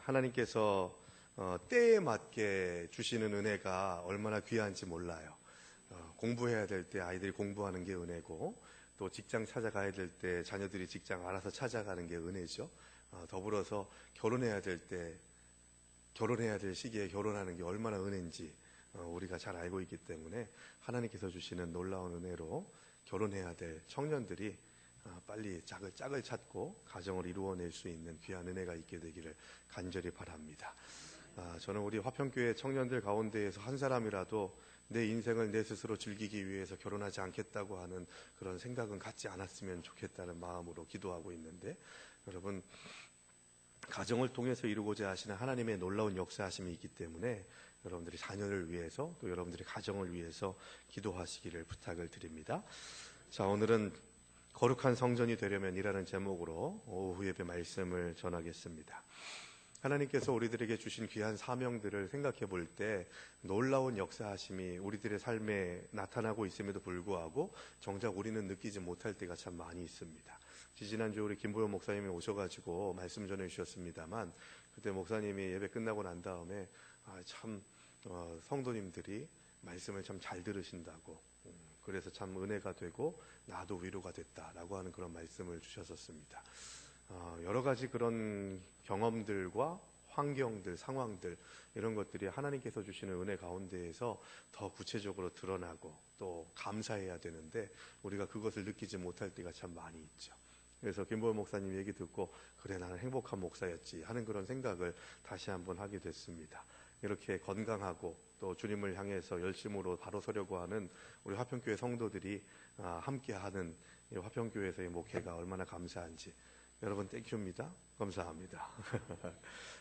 하나님께서 때에 맞게 주시는 은혜가 얼마나 귀한지 몰라요. 공부해야 될 때 아이들이 공부하는 게 은혜고, 또 직장 찾아가야 될 때 자녀들이 직장 알아서 찾아가는 게 은혜죠. 더불어서 결혼해야 될 때, 결혼해야 될 시기에 결혼하는 게 얼마나 은혜인지 우리가 잘 알고 있기 때문에 하나님께서 주시는 놀라운 은혜로 결혼해야 될 청년들이 빨리 짝을 찾고 가정을 이루어낼 수 있는 귀한 은혜가 있게 되기를 간절히 바랍니다. 저는 우리 화평교회 청년들 가운데에서 한 사람이라도 내 인생을 내 스스로 즐기기 위해서 결혼하지 않겠다고 하는 그런 생각은 갖지 않았으면 좋겠다는 마음으로 기도하고 있는데, 여러분, 가정을 통해서 이루고자 하시는 하나님의 놀라운 역사하심이 있기 때문에 여러분들이 자녀를 위해서, 또 여러분들이 가정을 위해서 기도하시기를 부탁을 드립니다. 자, 오늘은 거룩한 성전이 되려면 이라는 제목으로 오후 예배 말씀을 전하겠습니다. 하나님께서 우리들에게 주신 귀한 사명들을 생각해 볼 때 놀라운 역사하심이 우리들의 삶에 나타나고 있음에도 불구하고 정작 우리는 느끼지 못할 때가 참 많이 있습니다. 지난주 우리 김보영 목사님이 오셔가지고 말씀 전해주셨습니다만, 그때 목사님이 예배 끝나고 난 다음에 성도님들이 말씀을 참 잘 들으신다고, 그래서 참 은혜가 되고 나도 위로가 됐다라고 하는 그런 말씀을 주셨었습니다. 여러 가지 그런 경험들과 환경들, 상황들, 이런 것들이 하나님께서 주시는 은혜 가운데에서 더 구체적으로 드러나고 또 감사해야 되는데 우리가 그것을 느끼지 못할 때가 참 많이 있죠. 그래서 김보현 목사님 얘기 듣고 그래, 나는 행복한 목사였지 하는 그런 생각을 다시 한번 하게 됐습니다. 이렇게 건강하고 또 주님을 향해서 열심으로 바로 서려고 하는 우리 화평교회 성도들이 함께하는 이 화평교회에서의 목회가 얼마나 감사한지 여러분 땡큐입니다. 감사합니다.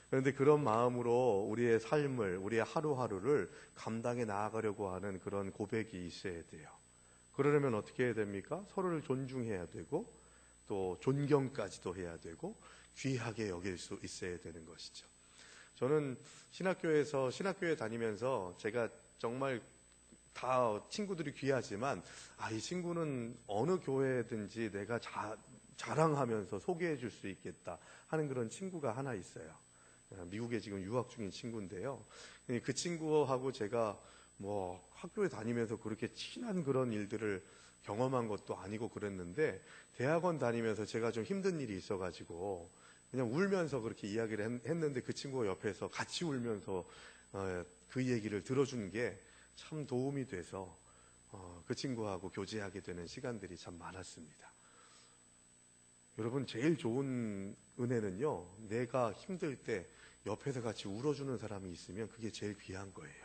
그런데 그런 마음으로 우리의 삶을, 우리의 하루하루를 감당해 나아가려고 하는 그런 고백이 있어야 돼요. 그러려면 어떻게 해야 됩니까? 서로를 존중해야 되고 또 존경까지도 해야 되고 귀하게 여길 수 있어야 되는 것이죠. 저는 신학교에 다니면서 제가 정말 다 친구들이 귀하지만 이 친구는 어느 교회든지 내가 자랑하면서 소개해 줄 수 있겠다 하는 그런 친구가 하나 있어요. 미국에 지금 유학 중인 친구인데요. 그 친구하고 제가 학교에 다니면서 그렇게 친한 그런 일들을 경험한 것도 아니고 그랬는데, 대학원 다니면서 제가 좀 힘든 일이 있어가지고 그냥 울면서 그렇게 이야기를 했는데 그 친구가 옆에서 같이 울면서 그 얘기를 들어준 게 참 도움이 돼서 그 친구하고 교제하게 되는 시간들이 참 많았습니다. 여러분, 제일 좋은 은혜는요, 내가 힘들 때 옆에서 같이 울어주는 사람이 있으면 그게 제일 귀한 거예요.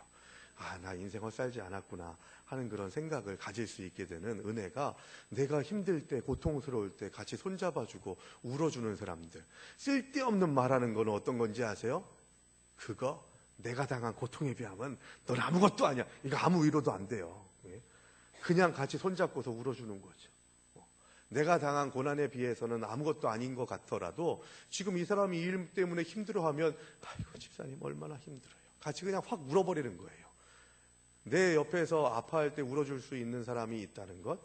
나 인생 헛살지 않았구나 하는 그런 생각을 가질 수 있게 되는 은혜가, 내가 힘들 때, 고통스러울 때 같이 손잡아주고 울어주는 사람들. 쓸데없는 말하는 건 어떤 건지 아세요? 그거 내가 당한 고통에 비하면 넌 아무것도 아니야. 이거 아무 위로도 안 돼요. 그냥 같이 손잡고서 울어주는 거죠. 내가 당한 고난에 비해서는 아무것도 아닌 것 같더라도 지금 이 사람이 일 때문에 힘들어하면 아이고 집사님 얼마나 힘들어요. 같이 그냥 확 울어버리는 거예요. 내 옆에서 아파할 때 울어줄 수 있는 사람이 있다는 것,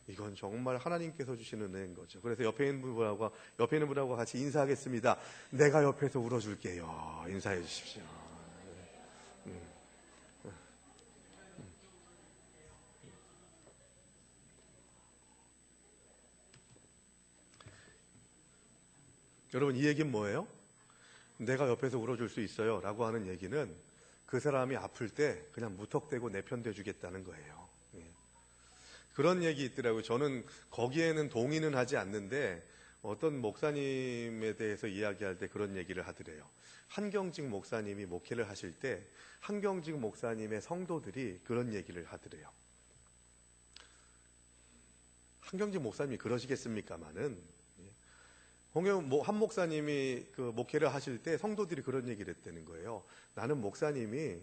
이건 정말 하나님께서 주시는 은혜인 거죠. 그래서 옆에 있는 분하고 같이 인사하겠습니다. 내가 옆에서 울어줄게요. 인사해 주십시오. 여러분, 이 얘기는 뭐예요? 내가 옆에서 울어줄 수 있어요 라고 하는 얘기는 그 사람이 아플 때 그냥 무턱대고 내 편 돼주겠다는 거예요. 그런 얘기 있더라고요. 저는 거기에는 동의는 하지 않는데 어떤 목사님에 대해서 이야기할 때 그런 얘기를 하더래요. 한경직 목사님이 목회를 하실 때 한경직 목사님의 성도들이 그런 얘기를 하더래요. 한경직 목사님이 그러시겠습니까마는, 한 목사님이 그 목회를 하실 때 성도들이 그런 얘기를 했다는 거예요. 나는 목사님이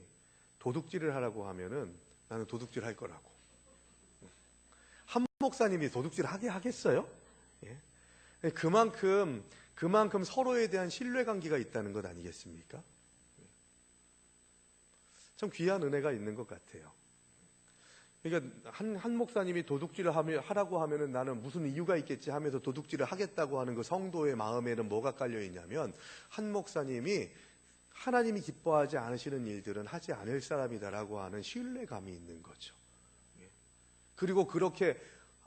도둑질을 하라고 하면은 나는 도둑질 할 거라고. 한 목사님이 도둑질 하게 하겠어요? 그만큼 서로에 대한 신뢰관계가 있다는 것 아니겠습니까? 참 귀한 은혜가 있는 것 같아요. 그러니까 한 목사님이 도둑질을 하라고 하면은 나는 무슨 이유가 있겠지 하면서 도둑질을 하겠다고 하는 그 성도의 마음에는 뭐가 깔려 있냐면, 한 목사님이 하나님이 기뻐하지 않으시는 일들은 하지 않을 사람이다라고 하는 신뢰감이 있는 거죠. 그리고 그렇게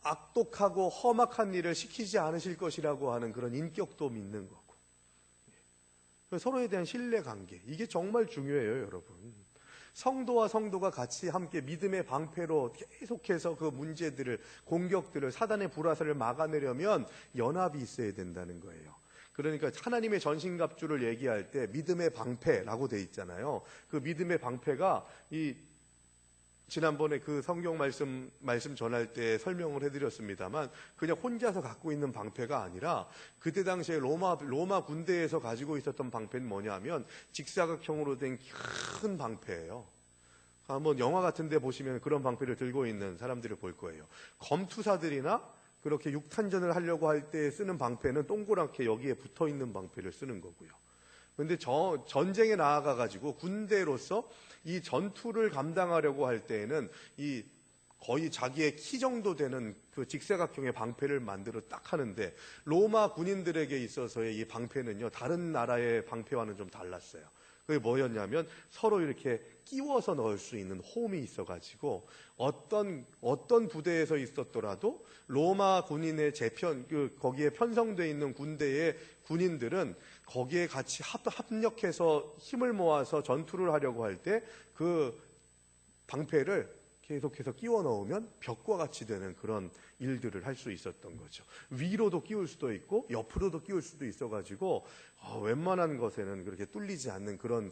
악독하고 험악한 일을 시키지 않으실 것이라고 하는 그런 인격도 믿는 거고, 서로에 대한 신뢰관계, 이게 정말 중요해요, 여러분. 성도와 성도가 같이 함께 믿음의 방패로 계속해서 그 문제들을, 공격들을, 사단의 불화살을 막아내려면 연합이 있어야 된다는 거예요. 그러니까 하나님의 전신갑주를 얘기할 때 믿음의 방패라고 돼 있잖아요. 그 믿음의 방패가 지난번에 그 성경 말씀 전할 때 설명을 해드렸습니다만, 그냥 혼자서 갖고 있는 방패가 아니라 그때 당시에 로마 군대에서 가지고 있었던 방패는 뭐냐면 직사각형으로 된 큰 방패예요. 한번 영화 같은 데 보시면 그런 방패를 들고 있는 사람들을 볼 거예요. 검투사들이나 그렇게 육탄전을 하려고 할 때 쓰는 방패는 동그랗게 여기에 붙어 있는 방패를 쓰는 거고요. 그런데 전쟁에 나아가가지고 군대로서 이 전투를 감당하려고 할 때에는 이 거의 자기의 키 정도 되는 그 직사각형의 방패를 만들어 딱 하는데, 로마 군인들에게 있어서의 이 방패는요, 다른 나라의 방패와는 좀 달랐어요. 그게 뭐였냐면 서로 이렇게 끼워서 넣을 수 있는 홈이 있어가지고 어떤 부대에서 있었더라도 로마 군인의 거기에 편성되어 있는 군대의 군인들은 거기에 같이 합력해서 힘을 모아서 전투를 하려고 할 때 그 방패를 계속해서 끼워 넣으면 벽과 같이 되는 그런 일들을 할 수 있었던 거죠. 위로도 끼울 수도 있고 옆으로도 끼울 수도 있어가지고 웬만한 것에는 그렇게 뚫리지 않는 그런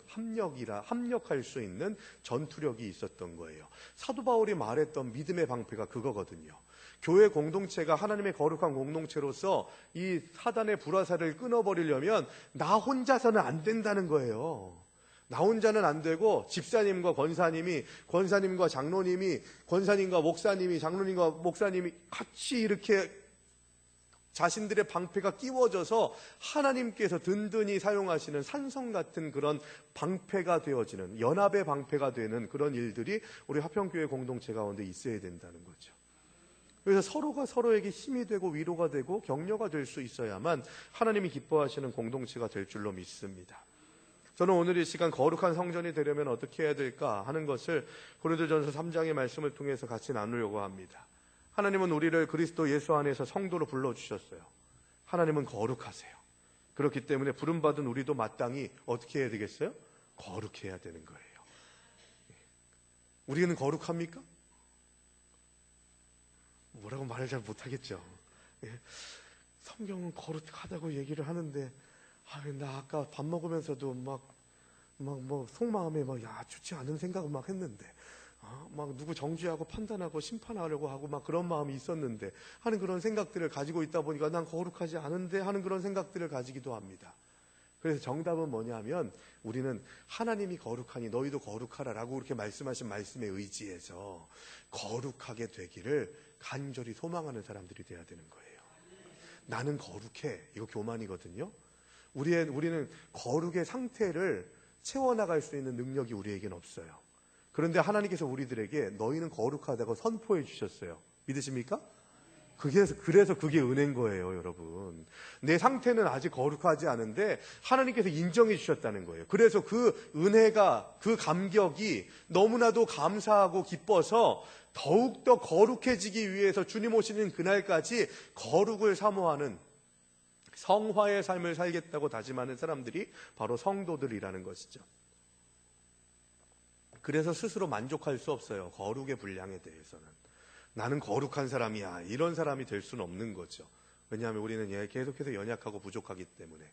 합력할 수 있는 전투력이 있었던 거예요. 사도 바울이 말했던 믿음의 방패가 그거거든요. 교회 공동체가 하나님의 거룩한 공동체로서 이 사단의 불화살을 끊어버리려면 나 혼자서는 안 된다는 거예요. 나 혼자는 안 되고 집사님과 권사님과 장로님이, 권사님과 목사님이, 장로님과 목사님이 같이 이렇게 자신들의 방패가 끼워져서 하나님께서 든든히 사용하시는 산성 같은 그런 방패가 되어지는, 연합의 방패가 되는 그런 일들이 우리 화평교회 공동체 가운데 있어야 된다는 거죠. 그래서 서로가 서로에게 힘이 되고 위로가 되고 격려가 될 수 있어야만 하나님이 기뻐하시는 공동체가 될 줄로 믿습니다. 저는 오늘 이 시간 거룩한 성전이 되려면 어떻게 해야 될까 하는 것을 고린도전서 3장의 말씀을 통해서 같이 나누려고 합니다. 하나님은 우리를 그리스도 예수 안에서 성도로 불러주셨어요. 하나님은 거룩하세요. 그렇기 때문에 부름받은 우리도 마땅히 어떻게 해야 되겠어요? 거룩해야 되는 거예요. 우리는 거룩합니까? 뭐라고 말을 잘 못하겠죠. 성경은 거룩하다고 얘기를 하는데, 나 아까 밥 먹으면서도 막 속마음에 좋지 않은 생각을 막 했는데, 막 누구 정죄하고 판단하고 심판하려고 하고 막 그런 마음이 있었는데 하는 그런 생각들을 가지고 있다 보니까 난 거룩하지 않은데 하는 그런 생각들을 가지기도 합니다. 그래서 정답은 뭐냐면, 우리는 하나님이 거룩하니 너희도 거룩하라라고 그렇게 말씀하신 말씀에 의지해서 거룩하게 되기를 간절히 소망하는 사람들이 돼야 되는 거예요. 나는 거룩해, 이거 교만이거든요. 우리는 거룩의 상태를 채워나갈 수 있는 능력이 우리에겐 없어요. 그런데 하나님께서 우리들에게 너희는 거룩하다고 선포해 주셨어요. 믿으십니까? 그래서 그게 은혜인 거예요, 여러분. 내 상태는 아직 거룩하지 않은데 하나님께서 인정해 주셨다는 거예요. 그래서 그 은혜가, 그 감격이 너무나도 감사하고 기뻐서 더욱더 거룩해지기 위해서 주님 오시는 그날까지 거룩을 사모하는 성화의 삶을 살겠다고 다짐하는 사람들이 바로 성도들이라는 것이죠. 그래서 스스로 만족할 수 없어요. 거룩의 분량에 대해서는. 나는 거룩한 사람이야, 이런 사람이 될 수는 없는 거죠. 왜냐하면 우리는 계속해서 연약하고 부족하기 때문에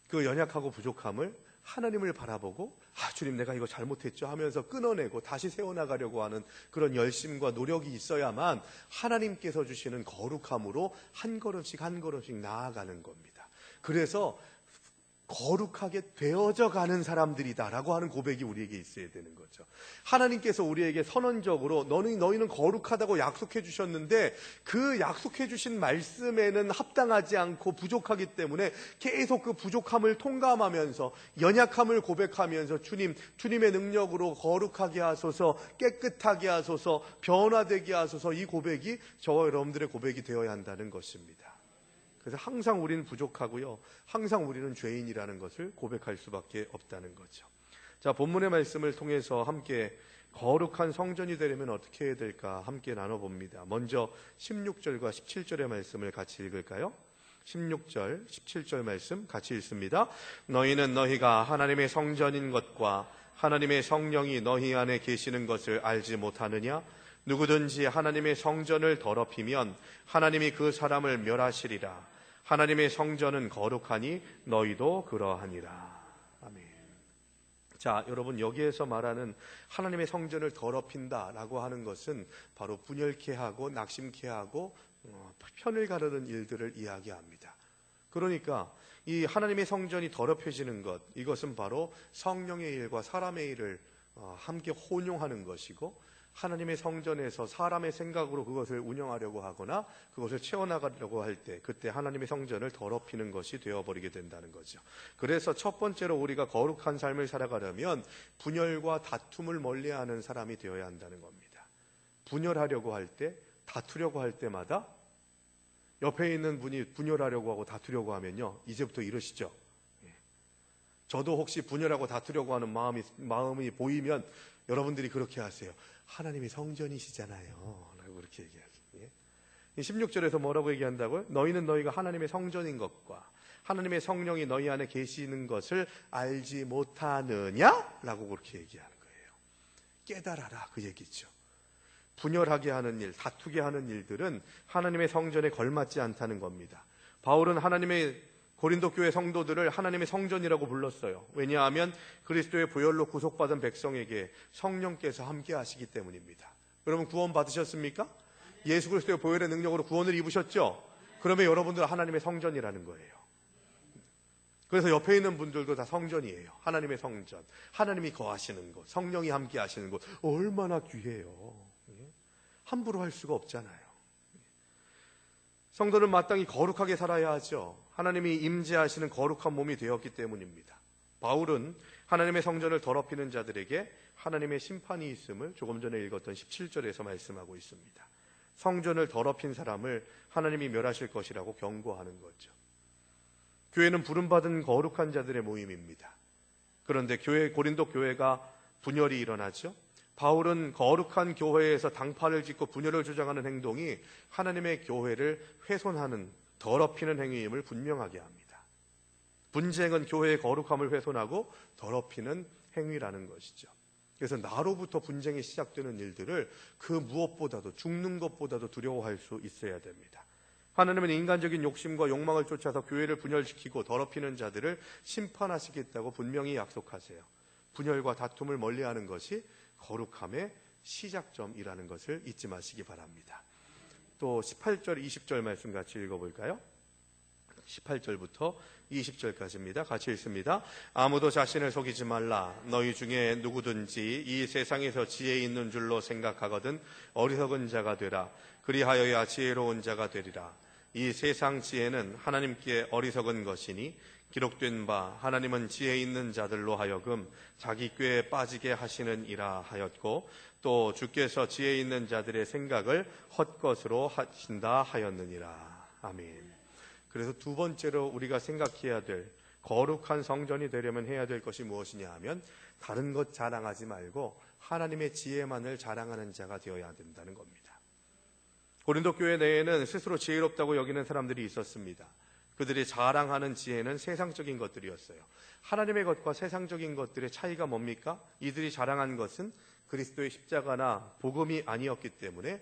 그 연약하고 부족함을 하나님을 바라보고 주님 내가 이거 잘못했죠 하면서 끊어내고 다시 세워나가려고 하는 그런 열심과 노력이 있어야만 하나님께서 주시는 거룩함으로 한 걸음씩 한 걸음씩 나아가는 겁니다. 그래서 거룩하게 되어져 가는 사람들이다라고 하는 고백이 우리에게 있어야 되는 거죠. 하나님께서 우리에게 선언적으로 너희는 거룩하다고 약속해 주셨는데 그 약속해 주신 말씀에는 합당하지 않고 부족하기 때문에 계속 그 부족함을 통감하면서 연약함을 고백하면서 주님의 능력으로 거룩하게 하소서, 깨끗하게 하소서, 변화되게 하소서, 이 고백이 저와 여러분들의 고백이 되어야 한다는 것입니다. 그래서 항상 우리는 부족하고요. 항상 우리는 죄인이라는 것을 고백할 수밖에 없다는 거죠. 자, 본문의 말씀을 통해서 함께 거룩한 성전이 되려면 어떻게 해야 될까 함께 나눠봅니다. 먼저 16절과 17절의 말씀을 같이 읽을까요? 16절, 17절 말씀 같이 읽습니다. 너희는 너희가 하나님의 성전인 것과 하나님의 성령이 너희 안에 계시는 것을 알지 못하느냐? 누구든지 하나님의 성전을 더럽히면 하나님이 그 사람을 멸하시리라. 하나님의 성전은 거룩하니 너희도 그러하니라. 아멘. 자, 여러분, 여기에서 말하는 하나님의 성전을 더럽힌다라고 하는 것은 바로 분열케 하고 낙심케 하고 편을 가르는 일들을 이야기합니다. 그러니까 이 하나님의 성전이 더럽혀지는 것, 이것은 바로 성령의 일과 사람의 일을 함께 혼용하는 것이고, 하나님의 성전에서 사람의 생각으로 그것을 운영하려고 하거나 그것을 채워나가려고 할 때, 그때 하나님의 성전을 더럽히는 것이 되어버리게 된다는 거죠. 그래서 첫 번째로 우리가 거룩한 삶을 살아가려면 분열과 다툼을 멀리하는 사람이 되어야 한다는 겁니다. 분열하려고 할 때, 다투려고 할 때마다 옆에 있는 분이 분열하려고 하고 다투려고 하면요, 이제부터 이러시죠. 저도 혹시 분열하고 다투려고 하는 마음이 보이면 여러분들이 그렇게 하세요. 하나님이 성전이시잖아요 라고 그렇게 얘기하세요. 16절에서 뭐라고 얘기한다고요? 너희는 너희가 하나님의 성전인 것과 하나님의 성령이 너희 안에 계시는 것을 알지 못하느냐? 라고 그렇게 얘기하는 거예요. 깨달아라, 그 얘기죠. 분열하게 하는 일, 다투게 하는 일들은 하나님의 성전에 걸맞지 않다는 겁니다. 바울은 하나님의 고린도 교회 성도들을 하나님의 성전이라고 불렀어요. 왜냐하면 그리스도의 보혈로 구속받은 백성에게 성령께서 함께 하시기 때문입니다. 여러분, 구원 받으셨습니까? 예수 그리스도의 보혈의 능력으로 구원을 입으셨죠? 그러면 여러분들은 하나님의 성전이라는 거예요. 그래서 옆에 있는 분들도 다 성전이에요. 하나님의 성전, 하나님이 거하시는 곳, 성령이 함께 하시는 곳, 얼마나 귀해요. 함부로 할 수가 없잖아요. 성도는 마땅히 거룩하게 살아야 하죠. 하나님이 임재하시는 거룩한 몸이 되었기 때문입니다. 바울은 하나님의 성전을 더럽히는 자들에게 하나님의 심판이 있음을 조금 전에 읽었던 17절에서 말씀하고 있습니다. 성전을 더럽힌 사람을 하나님이 멸하실 것이라고 경고하는 거죠. 교회는 부름받은 거룩한 자들의 모임입니다. 그런데 고린도 교회가 분열이 일어나죠. 바울은 거룩한 교회에서 당파를 짓고 분열을 주장하는 행동이 하나님의 교회를 훼손하는, 더럽히는 행위임을 분명하게 합니다. 분쟁은 교회의 거룩함을 훼손하고 더럽히는 행위라는 것이죠. 그래서 나로부터 분쟁이 시작되는 일들을 그 무엇보다도, 죽는 것보다도 두려워할 수 있어야 됩니다. 하나님은 인간적인 욕심과 욕망을 쫓아서 교회를 분열시키고 더럽히는 자들을 심판하시겠다고 분명히 약속하세요. 분열과 다툼을 멀리하는 것이 거룩함의 시작점이라는 것을 잊지 마시기 바랍니다. 또 18절, 20절 말씀 같이 읽어볼까요? 18절부터 20절까지입니다. 같이 읽습니다. 아무도 자신을 속이지 말라. 너희 중에 누구든지 이 세상에서 지혜 있는 줄로 생각하거든 어리석은 자가 되라. 그리하여야 지혜로운 자가 되리라. 이 세상 지혜는 하나님께 어리석은 것이니 기록된 바 하나님은 지혜 있는 자들로 하여금 자기 꾀에 빠지게 하시느니라 하였고, 또 주께서 지혜 있는 자들의 생각을 헛것으로 하신다 하였느니라. 아멘. 그래서 두 번째로 우리가 생각해야 될, 거룩한 성전이 되려면 해야 될 것이 무엇이냐 하면 다른 것 자랑하지 말고 하나님의 지혜만을 자랑하는 자가 되어야 된다는 겁니다. 고린도 교회 내에는 스스로 지혜롭다고 여기는 사람들이 있었습니다. 그들이 자랑하는 지혜는 세상적인 것들이었어요. 하나님의 것과 세상적인 것들의 차이가 뭡니까? 이들이 자랑한 것은 그리스도의 십자가나 복음이 아니었기 때문에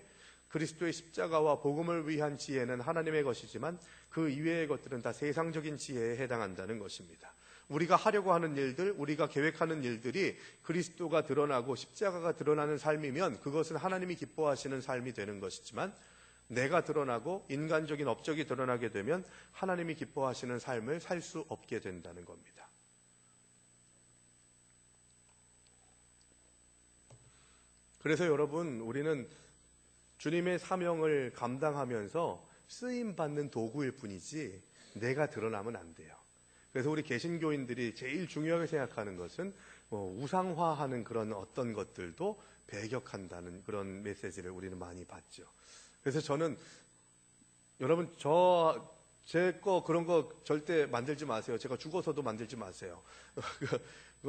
그리스도의 십자가와 복음을 위한 지혜는 하나님의 것이지만 그 이외의 것들은 다 세상적인 지혜에 해당한다는 것입니다. 우리가 하려고 하는 일들, 우리가 계획하는 일들이 그리스도가 드러나고 십자가가 드러나는 삶이면 그것은 하나님이 기뻐하시는 삶이 되는 것이지만, 내가 드러나고 인간적인 업적이 드러나게 되면 하나님이 기뻐하시는 삶을 살 수 없게 된다는 겁니다. 그래서 여러분, 우리는 주님의 사명을 감당하면서 쓰임받는 도구일 뿐이지 내가 드러나면 안 돼요. 그래서 우리 개신교인들이 제일 중요하게 생각하는 것은 우상화하는 그런 어떤 것들도 배격한다는 그런 메시지를 우리는 많이 받죠. 그래서 저는 여러분, 저 제 거 그런 거 절대 만들지 마세요. 제가 죽어서도 만들지 마세요. 그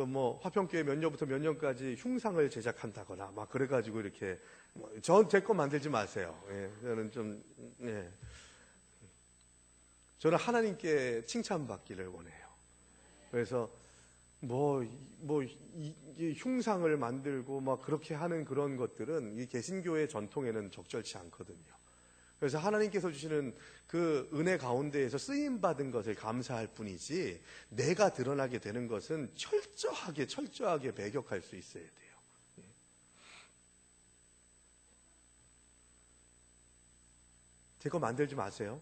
뭐 화평교회 몇 년부터 몇 년까지 흉상을 제작한다거나 막 그래가지고 이렇게 제 거 만들지 마세요. 예, 저는 좀 저는 하나님께 칭찬받기를 원해요. 그래서 이 흉상을 만들고 막 그렇게 하는 그런 것들은 이 개신교의 전통에는 적절치 않거든요. 그래서 하나님께서 주시는 그 은혜 가운데에서 쓰임받은 것을 감사할 뿐이지 내가 드러나게 되는 것은 철저하게 배격할 수 있어야 돼요. 제 거 만들지 마세요.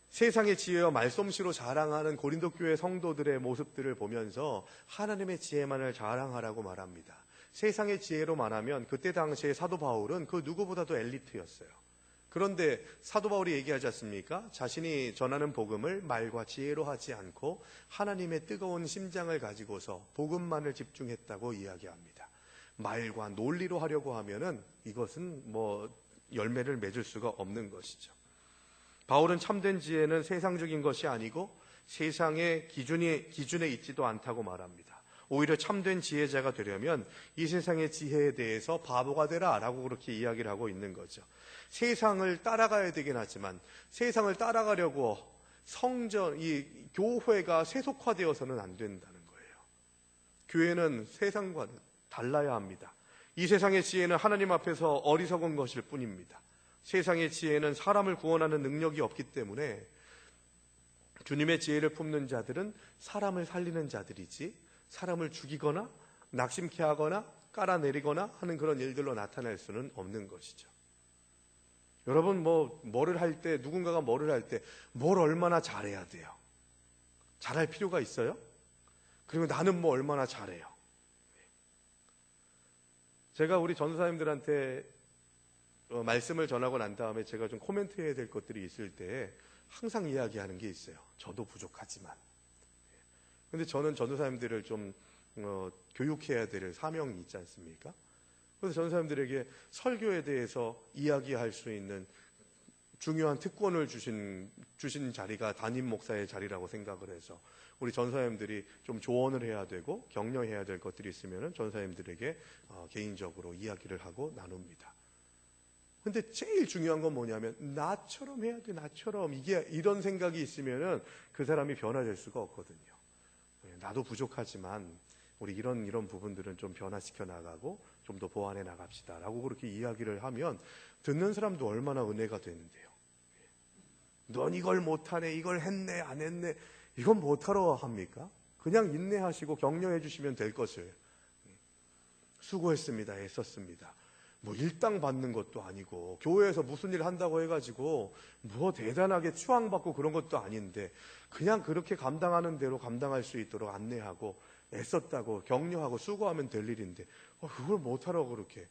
세상의 지혜와 말솜씨로 자랑하는 고린도 교회 성도들의 모습들을 보면서 하나님의 지혜만을 자랑하라고 말합니다. 세상의 지혜로 말하면 그때 당시에 사도 바울은 그 누구보다도 엘리트였어요. 그런데 사도 바울이 얘기하지 않습니까? 자신이 전하는 복음을 말과 지혜로 하지 않고 하나님의 뜨거운 심장을 가지고서 복음만을 집중했다고 이야기합니다. 말과 논리로 하려고 하면은 이것은 열매를 맺을 수가 없는 것이죠. 바울은 참된 지혜는 세상적인 것이 아니고 세상의 기준에 있지도 않다고 말합니다. 오히려 참된 지혜자가 되려면 이 세상의 지혜에 대해서 바보가 되라 라고 그렇게 이야기를 하고 있는 거죠. 세상을 따라가야 되긴 하지만 세상을 따라가려고 이 교회가 세속화되어서는 안 된다는 거예요. 교회는 세상과는 달라야 합니다. 이 세상의 지혜는 하나님 앞에서 어리석은 것일 뿐입니다. 세상의 지혜는 사람을 구원하는 능력이 없기 때문에 주님의 지혜를 품는 자들은 사람을 살리는 자들이지 사람을 죽이거나 낙심케 하거나 깔아내리거나 하는 그런 일들로 나타날 수는 없는 것이죠. 여러분 누군가가 뭐를 할 때 뭘 얼마나 잘해야 돼요? 잘할 필요가 있어요? 그리고 나는 얼마나 잘해요? 제가 우리 전도사님들한테 말씀을 전하고 난 다음에 제가 좀 코멘트해야 될 것들이 있을 때 항상 이야기하는 게 있어요. 저도 부족하지만. 근데 저는 전도사님들을 좀 교육해야 될 사명이 있지 않습니까? 그래서 전도사님들에게 설교에 대해서 이야기할 수 있는 중요한 특권을 주신 자리가 담임 목사의 자리라고 생각을 해서 우리 전도사님들이 좀 조언을 해야 되고 격려해야 될 것들이 있으면 전도사님들에게 개인적으로 이야기를 하고 나눕니다. 근데 제일 중요한 건 뭐냐면 나처럼 해야 돼, 나처럼 이런 생각이 있으면은 그 사람이 변화될 수가 없거든요. 나도 부족하지만 우리 이런 부분들은 좀 변화시켜 나가고 좀 더 보완해 나갑시다 라고 그렇게 이야기를 하면 듣는 사람도 얼마나 은혜가 되는데요. 넌 이걸 못하네, 이걸 했네, 안 했네, 이건 못하러 합니까? 그냥 인내하시고 격려해 주시면 될 것을. 수고했습니다, 애썼습니다. 일당 받는 것도 아니고 교회에서 무슨 일 한다고 해가지고 대단하게 추앙받고 그런 것도 아닌데 그냥 그렇게 감당하는 대로 감당할 수 있도록 안내하고 애썼다고 격려하고 수고하면 될 일인데 그걸 못하러 그렇게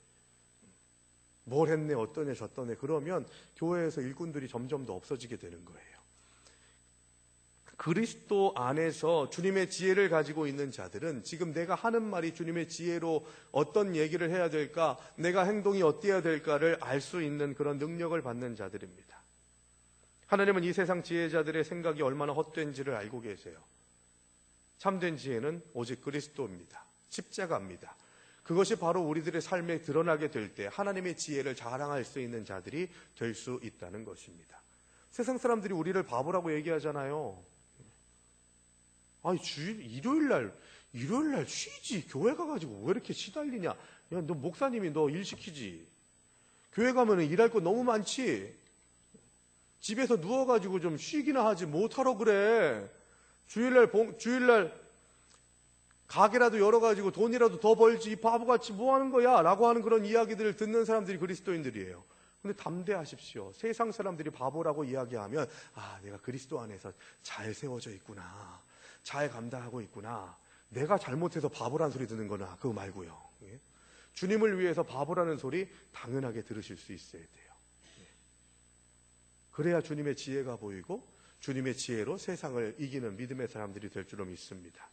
뭘 했네, 어떠네, 저떠네 그러면 교회에서 일꾼들이 점점 더 없어지게 되는 거예요. 그리스도 안에서 주님의 지혜를 가지고 있는 자들은 지금 내가 하는 말이 주님의 지혜로 어떤 얘기를 해야 될까, 내가 행동이 어때야 될까를 알 수 있는 그런 능력을 받는 자들입니다. 하나님은 이 세상 지혜자들의 생각이 얼마나 헛된지를 알고 계세요. 참된 지혜는 오직 그리스도입니다. 십자가입니다. 그것이 바로 우리들의 삶에 드러나게 될 때 하나님의 지혜를 자랑할 수 있는 자들이 될 수 있다는 것입니다. 세상 사람들이 우리를 바보라고 얘기하잖아요. 아니, 일요일 날 쉬지. 교회 가가지고 왜 이렇게 시달리냐. 야, 너 목사님이 너 일 시키지. 교회 가면 일할 거 너무 많지. 집에서 누워가지고 좀 쉬기나 하지. 못하러 그래. 주일날 가게라도 열어가지고 돈이라도 더 벌지. 이 바보같이 뭐 하는 거야? 라고 하는 그런 이야기들을 듣는 사람들이 그리스도인들이에요. 근데 담대하십시오. 세상 사람들이 바보라고 이야기하면 내가 그리스도 안에서 잘 세워져 있구나. 잘 감당하고 있구나. 내가 잘못해서 바보란 소리 듣는 거나 그거 말고요. 예? 주님을 위해서 바보라는 소리 당연하게 들으실 수 있어야 돼요. 예. 그래야 주님의 지혜가 보이고 주님의 지혜로 세상을 이기는 믿음의 사람들이 될 줄로 믿습니다.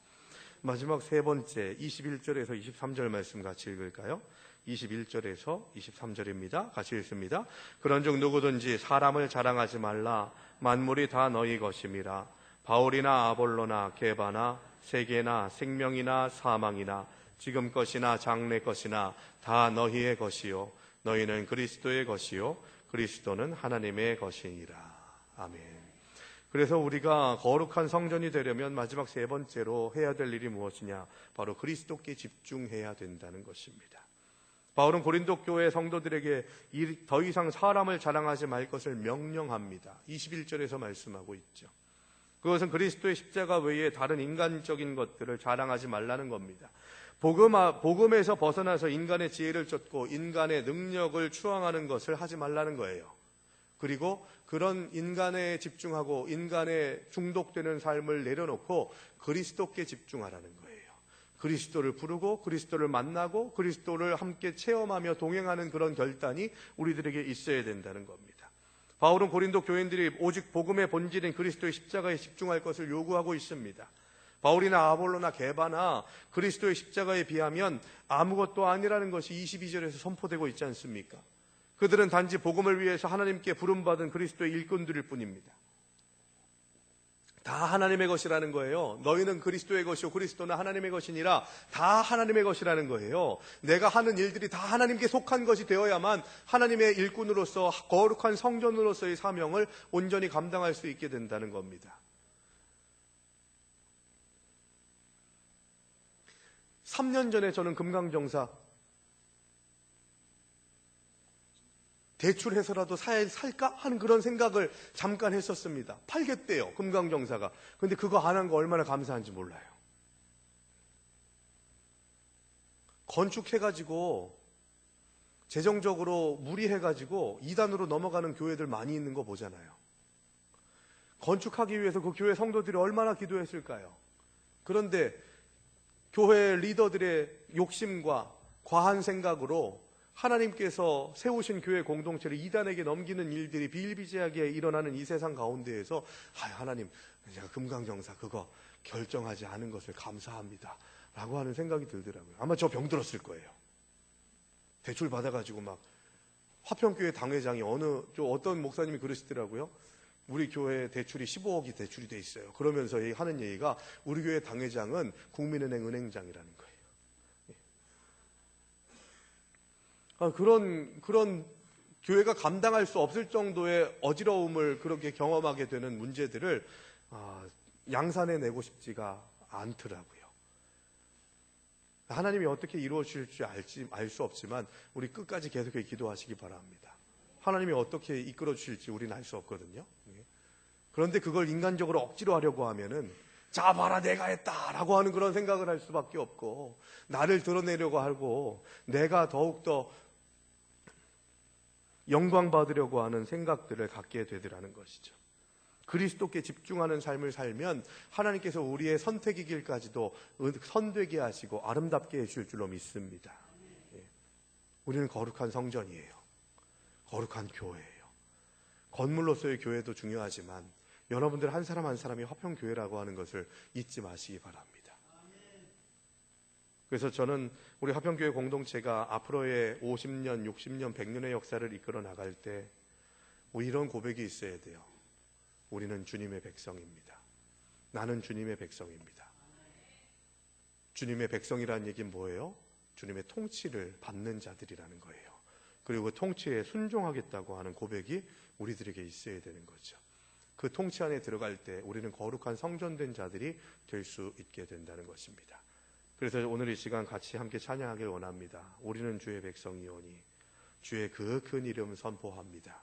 마지막 세 번째 21절에서 23절 말씀 같이 읽을까요? 21절에서 23절입니다. 같이 읽습니다. 그런즉 누구든지 사람을 자랑하지 말라. 만물이 다 너희 것임이라. 바울이나 아볼로나 게바나 세계나 생명이나 사망이나 지금 것이나 장래 것이나 다 너희의 것이요 너희는 그리스도의 것이요 그리스도는 하나님의 것이니라. 아멘. 그래서 우리가 거룩한 성전이 되려면 마지막 세 번째로 해야 될 일이 무엇이냐? 바로 그리스도께 집중해야 된다는 것입니다. 바울은 고린도 교회 성도들에게 더 이상 사람을 자랑하지 말 것을 명령합니다. 21절에서 말씀하고 있죠. 그것은 그리스도의 십자가 외에 다른 인간적인 것들을 자랑하지 말라는 겁니다. 복음에서 벗어나서 인간의 지혜를 쫓고 인간의 능력을 추앙하는 것을 하지 말라는 거예요. 그리고 그런 인간에 집중하고 인간에 중독되는 삶을 내려놓고 그리스도께 집중하라는 거예요. 그리스도를 부르고 그리스도를 만나고 그리스도를 함께 체험하며 동행하는 그런 결단이 우리들에게 있어야 된다는 겁니다. 바울은 고린도 교인들이 오직 복음의 본질인 그리스도의 십자가에 집중할 것을 요구하고 있습니다. 바울이나 아볼로나 게바나 그리스도의 십자가에 비하면 아무것도 아니라는 것이 22절에서 선포되고 있지 않습니까? 그들은 단지 복음을 위해서 하나님께 부름받은 그리스도의 일꾼들일 뿐입니다. 다 하나님의 것이라는 거예요. 너희는 그리스도의 것이요 그리스도는 하나님의 것이니라. 다 하나님의 것이라는 거예요. 내가 하는 일들이 다 하나님께 속한 것이 되어야만 하나님의 일꾼으로서 거룩한 성전으로서의 사명을 온전히 감당할 수 있게 된다는 겁니다. 3년 전에 저는 금강정사 대출해서라도 살까 하는 그런 생각을 잠깐 했었습니다. 팔겠대요, 금강정사가. 근데 그거 안 한 거 얼마나 감사한지 몰라요. 건축해가지고 재정적으로 무리해가지고 이단으로 넘어가는 교회들 많이 있는 거 보잖아요. 건축하기 위해서 그 교회 성도들이 얼마나 기도했을까요? 그런데 교회 리더들의 욕심과 과한 생각으로 하나님께서 세우신 교회 공동체를 이단에게 넘기는 일들이 비일비재하게 일어나는 이 세상 가운데에서 하나님, 제가 금강정사 그거 결정하지 않은 것을 감사합니다 라고 하는 생각이 들더라고요. 아마 저 병들었을 거예요. 대출 받아가지고 막 화평교회 당회장이 어떤 목사님이 그러시더라고요. 우리 교회 대출이 15억이 대출이 돼 있어요. 그러면서 하는 얘기가 우리 교회 당회장은 국민은행 은행장이라는 거예요. 그런 교회가 감당할 수 없을 정도의 어지러움을 그렇게 경험하게 되는 문제들을 양산해 내고 싶지가 않더라고요. 하나님이 어떻게 이루어 주실지 알 수 없지만 우리 끝까지 계속해 기도하시기 바랍니다. 하나님이 어떻게 이끌어 주실지 우리는 알 수 없거든요. 그런데 그걸 인간적으로 억지로 하려고 하면은 자 봐라 내가 했다라고 하는 그런 생각을 할 수밖에 없고 나를 드러내려고 하고 내가 더욱더 영광 받으려고 하는 생각들을 갖게 되더라는 것이죠. 그리스도께 집중하는 삶을 살면 하나님께서 우리의 선택의 길까지도 선되게 하시고 아름답게 해주실 줄로 믿습니다. 우리는 거룩한 성전이에요. 거룩한 교회예요. 건물로서의 교회도 중요하지만 여러분들 한 사람 한 사람이 화평교회라고 하는 것을 잊지 마시기 바랍니다. 그래서 저는 우리 화평교회 공동체가 앞으로의 50년, 60년, 100년의 역사를 이끌어 나갈 때 이런 고백이 있어야 돼요. 우리는 주님의 백성입니다. 나는 주님의 백성입니다. 주님의 백성이라는 얘기는 뭐예요? 주님의 통치를 받는 자들이라는 거예요. 그리고 그 통치에 순종하겠다고 하는 고백이 우리들에게 있어야 되는 거죠. 그 통치 안에 들어갈 때 우리는 거룩한 성전된 자들이 될 수 있게 된다는 것입니다. 그래서 오늘 이 시간 같이 함께 찬양하길 원합니다. 우리는 주의 백성이오니 주의 그 큰 이름 선포합니다.